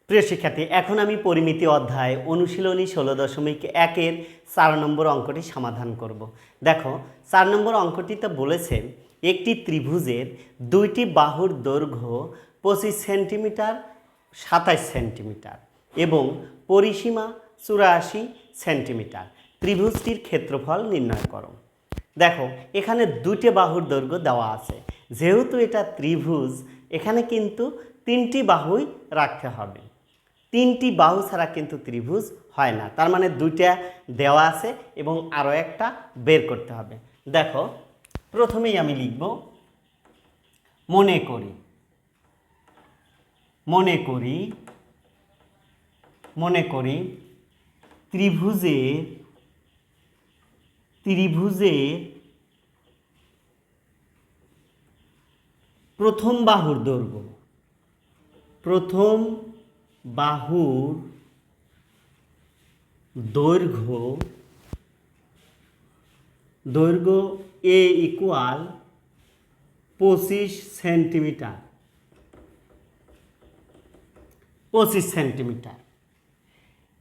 প্রিয় শিক্ষার্থী, এখন আমি পরিমিতি অধ্যায় অনুশীলনী 16.1-এর 4 নম্বর অঙ্কটি সমাধান করব। দেখো, 4 নম্বর অঙ্কটিতে বলেছে একটি ত্রিভুজের দুইটি বাহুর দৈর্ঘ্য 25 সেন্টিমিটার 27 সেন্টিমিটার এবং পরিসীমা 84 সেন্টিমিটার। ত্রিভুজটির ক্ষেত্রফল নির্ণয় করো। দেখো, এখানে দুটি বাহুর দৈর্ঘ্য দেওয়া আছে। যেহেতু এটা ত্রিভুজ, এখানে কিন্তু তিনটি বাহুই রাখতে হবে। তিনটি বাহু ছাড়া কিন্তু ত্রিভুজ হয় না। তার মানে দুইটা দেওয়া আছে এবং আরও একটা বের করতে হবে। দেখো, প্রথমেই আমি লিখব মনে করি ত্রিভুজের প্রথম বাহুর দৈর্ঘ্য এ ইকুয়াল 25 সেন্টিমিটার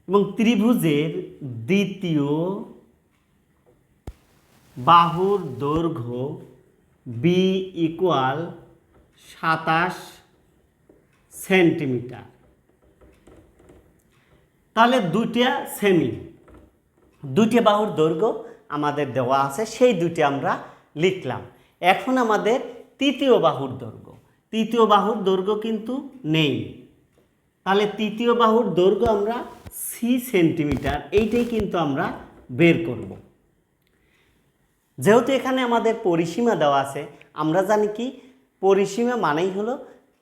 এবং ত্রিভুজের দ্বিতীয় বাহুর দৈর্ঘ্য বি ইকুয়াল 27 সেন্টিমিটার। তাহলে দুইটা বাহুর দৈর্ঘ্য আমাদের দেওয়া আছে, সেই দুটি আমরা লিখলাম। এখন আমাদের তৃতীয় বাহুর দৈর্ঘ্য কিন্তু নেই। তাহলে তৃতীয় বাহুর দৈর্ঘ্য আমরা সি সেন্টিমিটার, এইটাই কিন্তু আমরা বের করব। যেহেতু এখানে আমাদের পরিসীমা দেওয়া আছে, আমরা জানি কি পরিসীমা মানেই হলো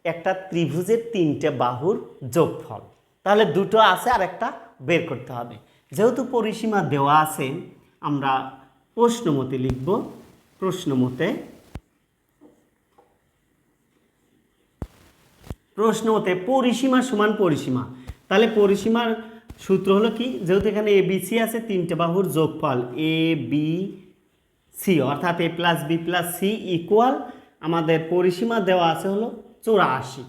একটা ত্রিভুজের তিনটে বাহুর যোগফল। তাহলে দুটো আছে আর একটা বের করতে হবে। যেহেতু পরিসীমা দেওয়া আছে, আমরা প্রশ্নমতে লিখব। প্রশ্নমতে পরিসীমা সমান পরিসীমা। তাহলে পরিসীমার সূত্র হলো কি, যেহেতু এখানে এ বি সি আছে, তিনটে বাহুর যোগফল এ বি সি অর্থাৎ a plus b plus c equal আমাদের পরিসীমা দেওয়া আছে হলো 84।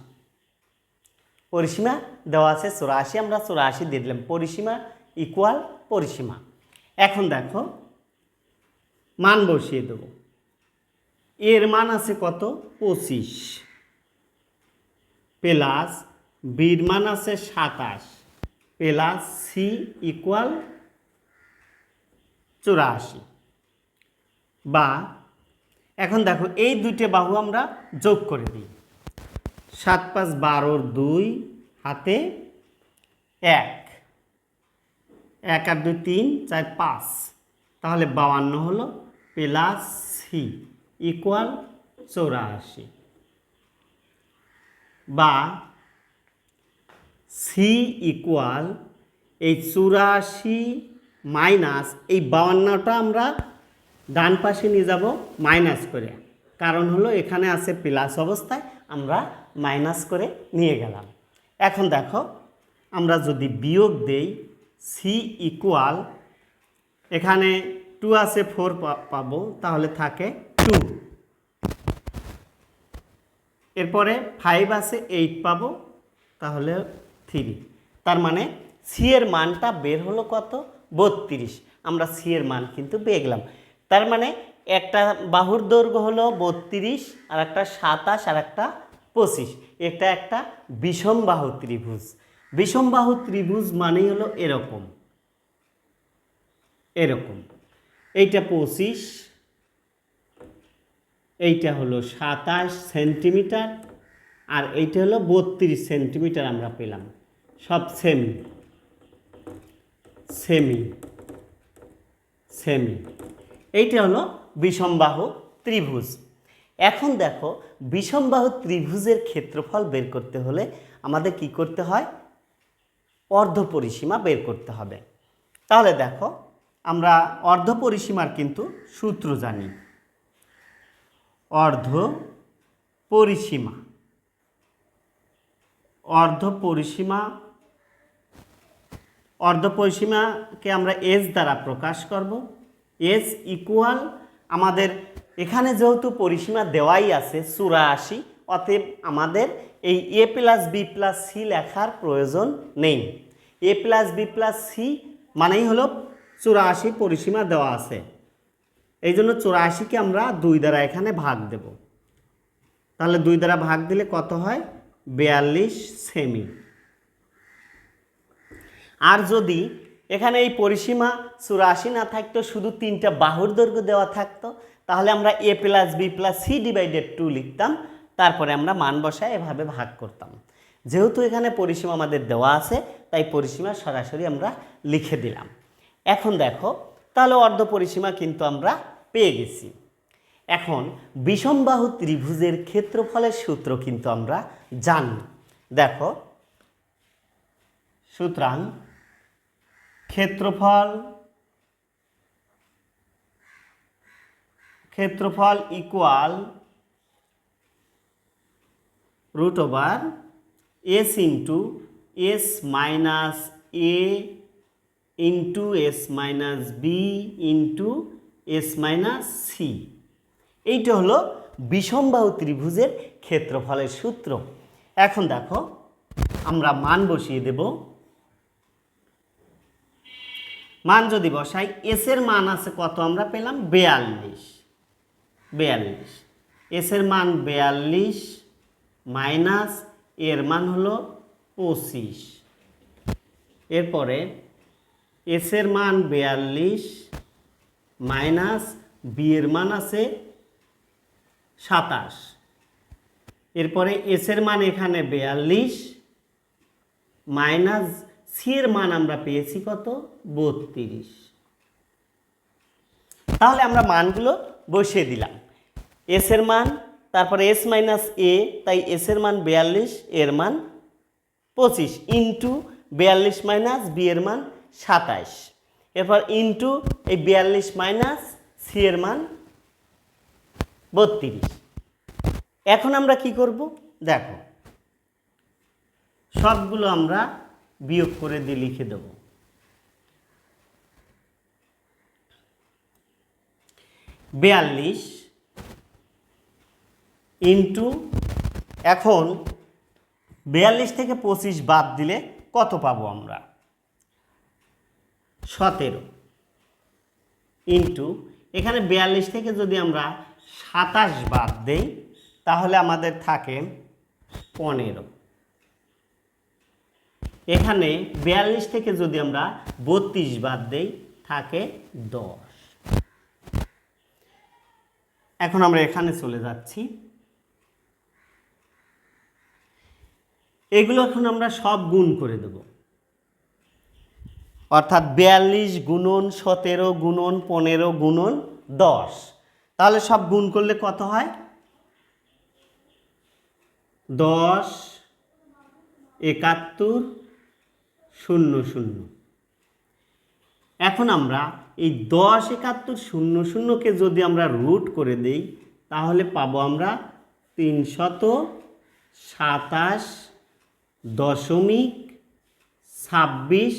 পরিসীমা দেওয়া আছে 84, আমরা 84 দিয়ে দিলাম। পরিসীমা ইকুয়াল পরিসীমা। এখন দেখো, মান বসিয়ে দেব। এর মান আছে কত? 25 প্লাস বির মান আছে 27 প্লাস সি ইকুয়াল 84। বা এখন দেখো, এই দুইটা বাহু আমরা যোগ করে দিই। 7 5 12, 2 হাতে 1, 1 আর 2 3, 4 5, তাহলে 52 হলো প্লাস সি ইকুয়াল 84। বা সি ইকুয়াল এই 84 মাইনাস এই 52টা আমরা ডান পাশে নিয়ে যাব মাইনাস করে, কারণ হলো এখানে আছে প্লাস অবস্থায়, আমরা মাইনাস করে নিয়ে গেলাম। এখন দেখো, আমরা যদি বিয়োগ দেই, সি ইকুয়াল এখানে 2 আছে 4 পাবো, তাহলে থাকে 2। এরপরে 5 আছে 8 পাবো, তাহলে 3। তার মানে সি এর মানটা বের হলো কত? 32। আমরা সি এর মান কিন্তু পেয়ে গেলাম। তার মানে একটা বাহুর দৈর্ঘ্য হলো 32 আর একটা 27 আর একটা 25। এটা একটা বিষম বাহু ত্রিভুজ। বিষম বাহু ত্রিভুজ মানেই হলো এরকম। এইটা 25, এইটা হলো 27 সেন্টিমিটার আর এইটা হলো 32 সেন্টিমিটার আমরা পেলাম। সব সেমি। এইটা হলো বিষমবাহু ত্রিভুজ। এখন দেখো, বিষমবাহু ত্রিভুজের ক্ষেত্রফল বের করতে হলে আমাদের কি করতে হয়? অর্ধপরিসীমা বের করতে হবে। তাহলে দেখো, আমরা অর্ধপরিসীমার কিন্তু সূত্র জানি। অর্ধপরিসীমাকে আমরা এস দ্বারা প্রকাশ করব। এস ইকুয়াল আমাদের এখানে যেহেতু পরিসীমা দেওয়াই আছে 84, অতএব আমাদের এই এ প্লাস বি প্লাস সি লেখার প্রয়োজন নেই। এ প্লাস বি প্লাস সি মানেই হলো 84 পরিসীমা দেওয়া আছে, এই জন্য 84কে আমরা 2 দ্বারা এখানে ভাগ দেব। তাহলে 2 দ্বারা ভাগ দিলে কত হয়? 42 সেমি। আর যদি এখানে এই পরিসীমা 84 না থাকতো, শুধু 3টা বাহুর দৈর্ঘ্য দেওয়া থাকতো, তাহলে আমরা a plus b plus c divided 2 লিখতাম, তারপরে আমরা মান বসায় এভাবে ভাগ করতাম। যেহেতু এখানে পরিসীমা আমাদের দেওয়া আছে, তাই পরিসীমা সরাসরি আমরা লিখে দিলাম। এখন দেখো, তাহলে অর্ধ পরিসীমা কিন্তু আমরা পেয়ে গেছি। এখন বিষমবাহু ত্রিভুজের ক্ষেত্রফলের সূত্র কিন্তু আমরা জানি। দেখো, সুতরাং ক্ষেত্রফল equal root over s into s minus a into s minus b into s minus c. এইটা হলো বিষমবাহু ত্রিভুজের ক্ষেত্রফলের সূত্র। এখন দেখো, আমরা মান বসিয়ে দেব। মান যদি বসাই, এস এর মান আছে কত? আমরা পেলাম 42। এস এর মান 42 মাইনাস এর মান হলো 25। এরপরে এস এর মান 42 মাইনাস বি এর মান আছে 27। এরপরে এস এর মান এখানে 42 মাইনাস সি এর মান আমরা পেয়েছি কত? 32। তাহলে আমরা মানগুলো বসিয়ে দিলাম। এস এর মান, তারপরে এস মাইনাস এ, তাই এস এর মান 42, এর মান 25 ইন্টু 42 মাইনাস বি এর মান 27, এরপর ইন্টু এই 42 মাইনাস সি এর মান 32। এখন আমরা কি করব? দেখো, সবগুলো আমরা বিয়োগ করে দিয়ে লিখে দেব। 42 ইন্টু, এখন 42 থেকে 25 বাদ দিলে কত পাবো আমরা? 17 ইন্টু, এখানে 42 থেকে যদি আমরা 27 বাদ দেই, তাহলে আমাদের থাকে 15। এখানে 42 থেকে যদি আমরা 32 বাদ দেই, থাকে 10। এখন আমরা এখানে চলে যাচ্ছি। এগুলো এখন আমরা সব গুণ করে দেব, অর্থাৎ 42 গুণন 17 গুণন 15 গুণন 10। তাহলে সব গুণ করলে কত হয়? 10 71 00। এখন আমরা এই 10 71 00কে যদি আমরা রুট করে দেই, তাহলে পাবো আমরা 327.26।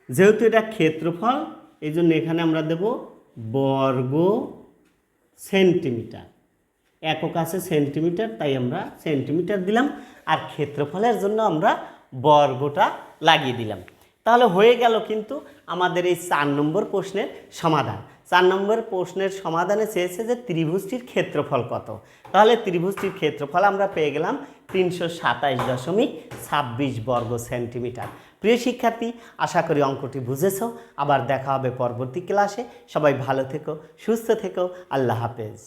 যেহেতু এটা ক্ষেত্রফল, এই জন্য এখানে আমরা দেব বর্গ সেন্টিমিটার। একক আছে সেন্টিমিটার, তাই আমরা সেন্টিমিটার দিলাম, আর ক্ষেত্রফলের জন্য আমরা বর্গটা লাগিয়ে দিলাম। তাহলে হয়ে গেল কিন্তু আমাদের এই 4 নম্বর প্রশ্নের সমাধান। 4 নম্বর প্রশ্নের সমাধানে চেয়েছে যে ত্রিভুজটির ক্ষেত্রফল কত। তাহলে ত্রিভুজটির ক্ষেত্রফল আমরা পেয়ে গেলাম 327.26 বর্গ সেন্টিমিটার। প্রিয় শিক্ষার্থী, আশা করি অঙ্কটি বুঝেছো। আবার দেখা হবে পরবর্তী ক্লাসে। সবাই ভালো থেকো, সুস্থ থেকো। আল্লাহ হাফেজ।